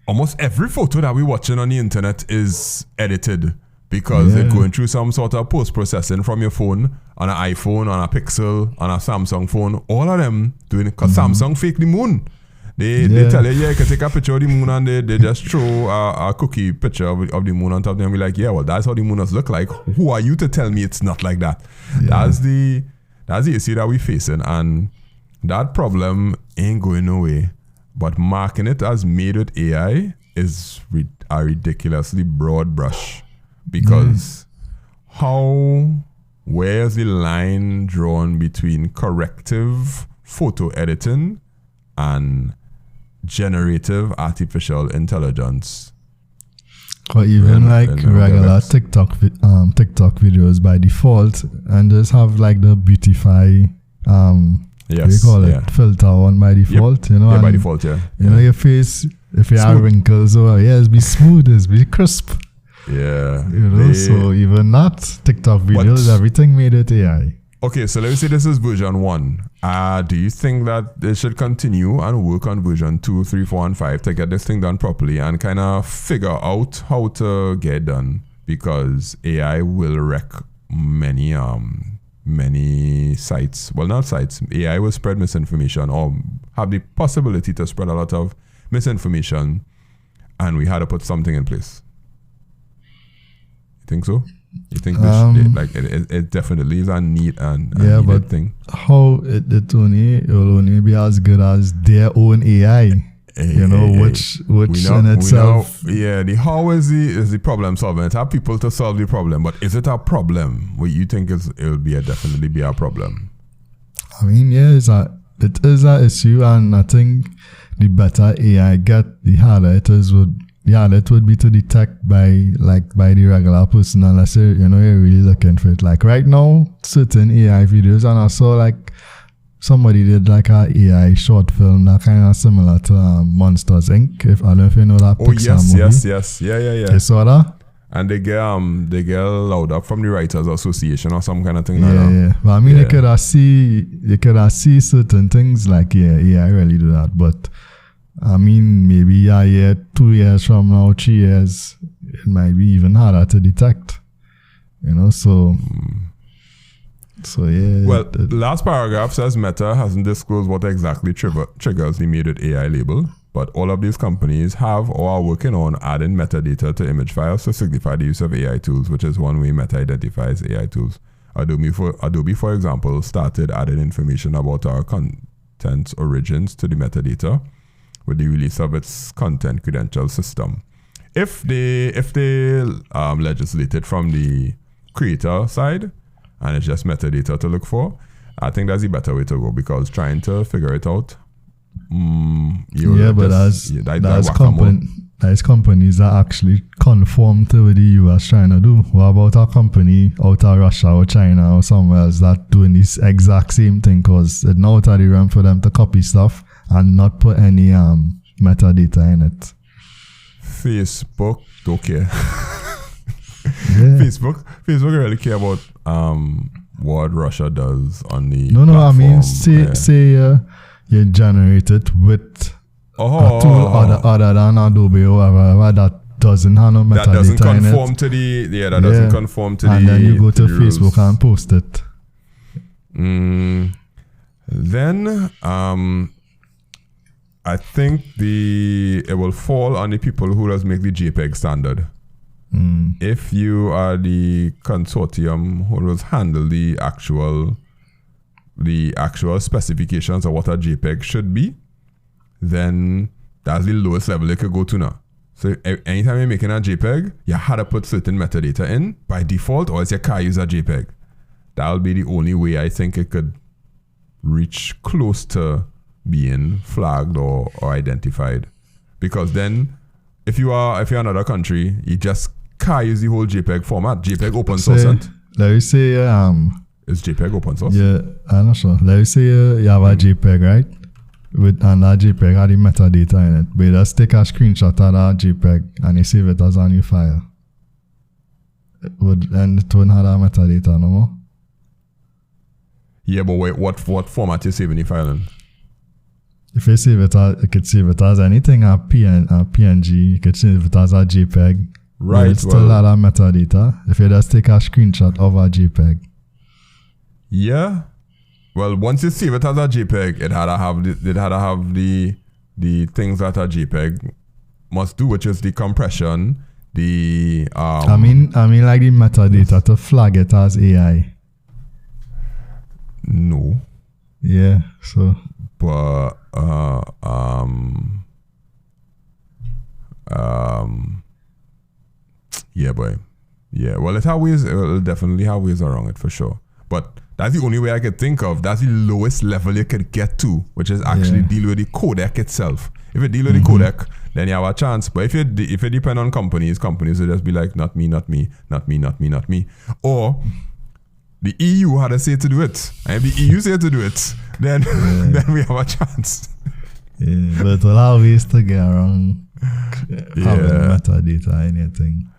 almost every photo that we're watching on the internet is edited because they're going through some sort of post-processing from your phone, on an iPhone, on a Pixel, on a Samsung phone. All of them doing it because Samsung fake the moon. They tell you, you can take a picture of the moon and they just throw a cookie picture of the moon on top of them and be like, yeah, well, that's how the moon does look like. Who are you to tell me it's not like that? Yeah. That's the issue that we're facing, and that problem ain't going away. But marking it as made with AI is a ridiculously broad brush because where's the line drawn between corrective photo editing and generative artificial intelligence? Or even regular TikTok videos by default and just have the beautify filter on by default, by default, your face, if you have wrinkles it's be smooth, it's be crisp. So even not TikTok videos, everything made with AI. Okay, so let me say this is version 1. Do you think that they should continue and work on version 2, 3, 4, and 5 to get this thing done properly and kind of figure out how to get it done? Because AI will wreck many sites. Well, not sites. AI will spread misinformation or have the possibility to spread a lot of misinformation, and we had to put something in place. You think so? You think it definitely is a needed thing? How it will only be as good as their own AI. which in itself. The how is the problem solving? It have people to solve the problem, but is it a problem? What you think it'll definitely be a problem? I mean, it is an issue, and I think the better AI get, the harder it would be to detect by the regular person, unless you're really looking for it. Like right now, certain AI videos, and I saw somebody did a AI short film that kind of similar to Monsters Inc. I don't know if you know that Pixar movie. Yes. Yeah. You saw that? And they get allowed up from the Writers Association or some kind of thing. Yeah. But I mean, you could see certain things AI really do that. But I mean, maybe a year, 2 years from now, 3 years, it might be even harder to detect. So. So yeah. Well, the last paragraph says Meta hasn't disclosed what exactly triggers the made with AI label, but all of these companies have or are working on adding metadata to image files to signify the use of AI tools, which is one way Meta identifies AI tools. Adobe, for example, started adding information about our content's origins to the metadata with the release of its content credential system. If they legislated from the creator side, and it's just metadata to look for, I think that's the better way to go, because trying to figure it out, but there's companies that actually conform to what the US trying to do. What about a company out of Russia or China or somewhere else that doing this exact same thing? Because it's not out of the realm for them to copy stuff and not put any metadata in it. Facebook don't care. Yeah. Facebook really care about what Russia does on the platform. I mean, say you generate it with a tool other than Adobe or whatever that doesn't have no metadata that doesn't conform in it. To the doesn't conform to and the, then you go to rules. Facebook and post it. Then I think it will fall on the people who does make the JPEG standard. If you are the consortium who does handle the actual specifications of what a JPEG should be, then that's the lowest level you could go to now. So anytime you're making a JPEG, you had to put certain metadata in by default, or else you can't use a JPEG. That'll be the only way I think it could reach close to being flagged or identified. Because then, if you're another country, you just can't use the whole JPEG format. JPEG open source. Let me say is JPEG open source? Yeah, I'm not sure. Let me say you have a JPEG, right? And that JPEG had the metadata in it. But you just take a screenshot of that JPEG and you save it as a new file. It wouldn't have that metadata no more. Yeah, but wait, what format you saving the file in? If you save it as, you could save it as anything, a PNG, you could save it as a JPEG. Right. It's still a metadata. If you just take a screenshot of a JPEG. Yeah. Well, once you save it as a JPEG, it had to have the things that a JPEG must do, which is the compression, the I mean like the metadata to flag it as AI. No. Yeah. So. But yeah, boy. Yeah, well, it'll definitely have ways around it for sure. But that's the only way I could think of. That's the lowest level you could get to, which is actually deal with the codec itself. If you deal with the codec, then you have a chance. But if you depend on companies will just be like, not me. Or the EU had a say to do it. And if the EU say to do it, then we have a chance. Yeah, but we'll have ways to get around having metadata, anything.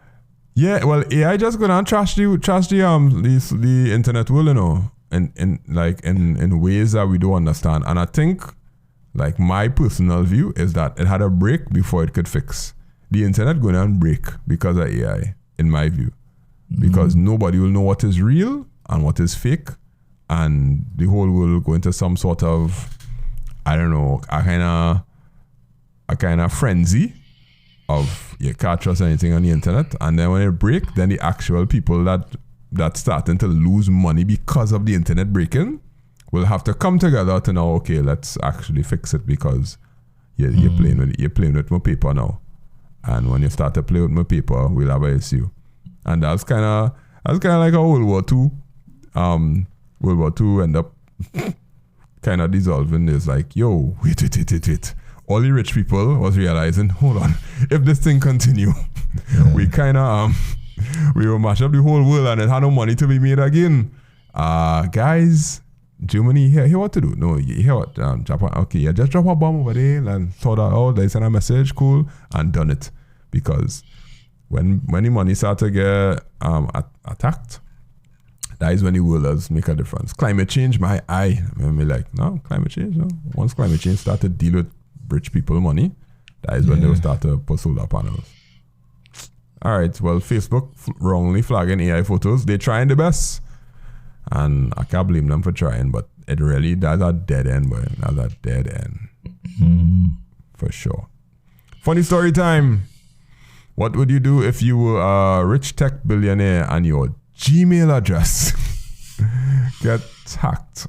Yeah, well, AI just gonna trash the internet world, in ways that we don't understand. And I think, like, my personal view is that it had a break before it could fix. The internet gonna break because of AI, in my view, because nobody will know what is real and what is fake, and the whole world will go into some sort of, I don't know, a kind of frenzy of you can't trust anything on the internet. And then when it break, then the actual people that starting to lose money because of the internet breaking will have to come together to know, okay, let's actually fix it, because you're playing with my paper now. And when you start to play with my paper, we'll have an issue. And that's kind of like a World War II. World War II end up kind of dissolving. It's like, yo, wait. All the rich people was realizing, hold on, if this thing continue, we kind of we will mash up the whole world and it had no money to be made again. Guys, Germany, hear what to do. No, you hear what? Japan, okay, yeah, just drop a bomb over there and thought that out. They send a message, cool, and done it. Because when the money start to get attacked, that is when the worlders make a difference. Climate change, my eye. I'm like, no, climate change. No. Once climate change start to deal with rich people money, that is when they will start to put solar panels. All right, well, Facebook wrongly flagging AI photos. They're trying the best. And I can't blame them for trying, but it really, that's a dead end, boy. That's a dead end. For sure. Funny story time. What would you do if you were a rich tech billionaire and your Gmail address get hacked?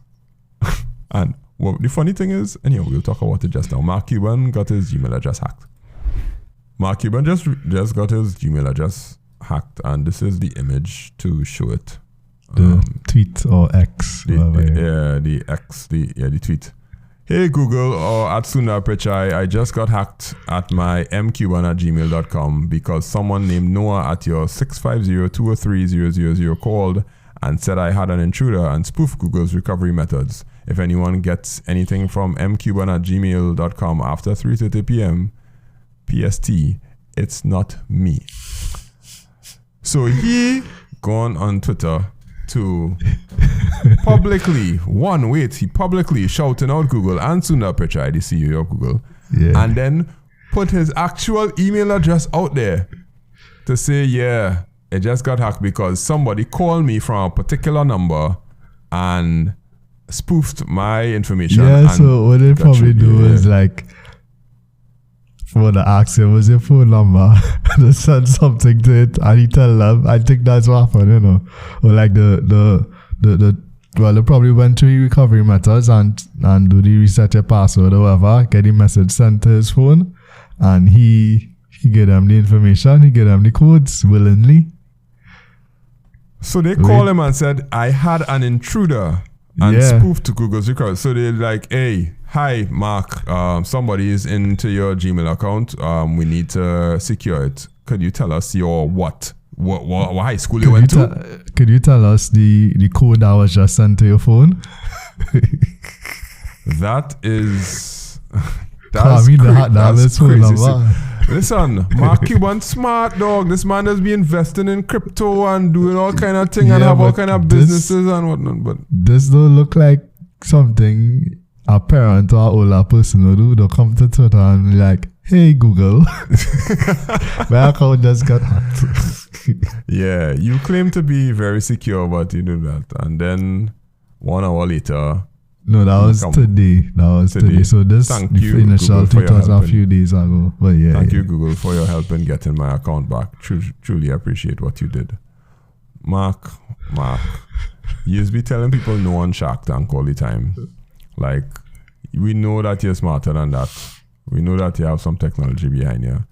And well, the funny thing is, and we'll talk about it just now. Mark Cuban got his Gmail address hacked. Mark Cuban just got his Gmail address hacked, and this is the image to show it. The tweet or X. The tweet. Hey Google or at Sundar Pichai, I just got hacked at my mcuban@gmail.com because someone named Noah at your 650-203-000 called and said I had an intruder and spoofed Google's recovery methods. If anyone gets anything from mcuban@gmail.com after 3:30 p.m. PST, it's not me. So he gone on Twitter to publicly shouting out Google and Sundar Pichai, the CEO of Google, and then put his actual email address out there to say, yeah, it just got hacked because somebody called me from a particular number and spoofed my information. Yeah, so what they probably do is like, for the ask him, was your phone number? They send something to it and he tell them, I think that's what happened, Or like they probably went through recovery methods and do the reset your password or whatever, get the message sent to his phone, and he gave them the information, he gave them the codes willingly. So they called him and said, I had an intruder and spoofed to Google's recovery. So they're like, hey, hi, Mark, somebody is into your Gmail account. We need to secure it. Could you tell us your what high school you went to? Could you tell us the code that was just sent to your phone? That is crazy. Listen, Mark Cuban smart dog. This man has been investing in crypto and doing all kind of thing and have all kind of businesses and whatnot. But this don't look like something a parent or older person will do. They'll come to Twitter and be like, hey Google, my account just got hacked. Yeah, you claim to be very secure, but you do that. And then 1 hour later... No, that was today. So this initial tweet was a few days ago. But yeah. Thank you, Google, for your help in getting my account back. Truly appreciate what you did. Mark, you just be telling people no on Shark Tank all the time. Like, we know that you're smarter than that. We know that you have some technology behind you.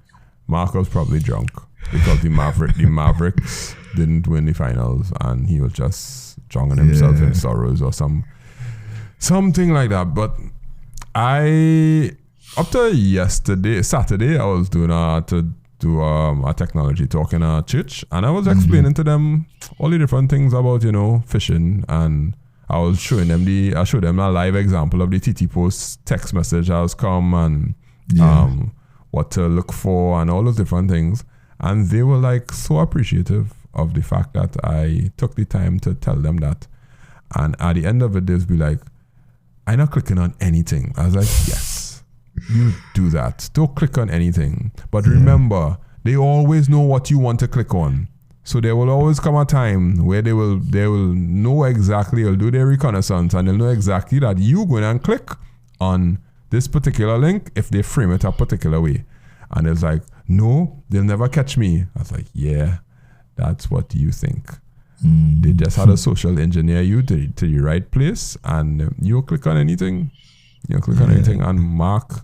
Mark was probably drunk because the Mavericks didn't win the finals and he was just drowning himself in sorrows or something like that. But up to Saturday, I was doing a technology talk in a church, and I was explaining to them all the different things about, fishing, and I was showing them I showed them a live example of the TT Post text message that has come and what to look for and all those different things. And they were like so appreciative of the fact that I took the time to tell them that. And at the end of it, they'll be like, I'm not clicking on anything. I was like, yes, you do that. Don't click on anything. But remember, they always know what you want to click on. So there will always come a time where they will know exactly, they'll do their reconnaissance and they'll know exactly that you're going to click on this particular link if they frame it a particular way. And it's like, no, they'll never catch me. I was like, yeah, that's what you think. They just had a social engineer you to the right place, and you click on anything. And Mark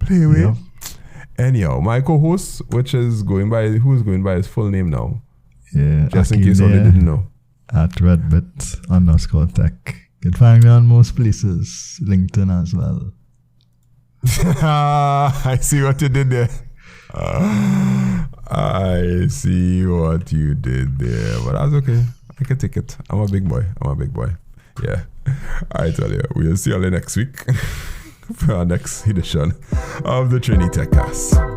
play with. Yep. Anyhow, my co-host, who's going by his full name now. Yeah. Just in case only didn't know. At Redbit_tech. You can find me on most places. LinkedIn as well. I see what you did there. I see what you did there. But that's okay. I can take it. I'm a big boy. Yeah. I tell you, we'll see you all next week for our next edition of the Trini Tech Cast.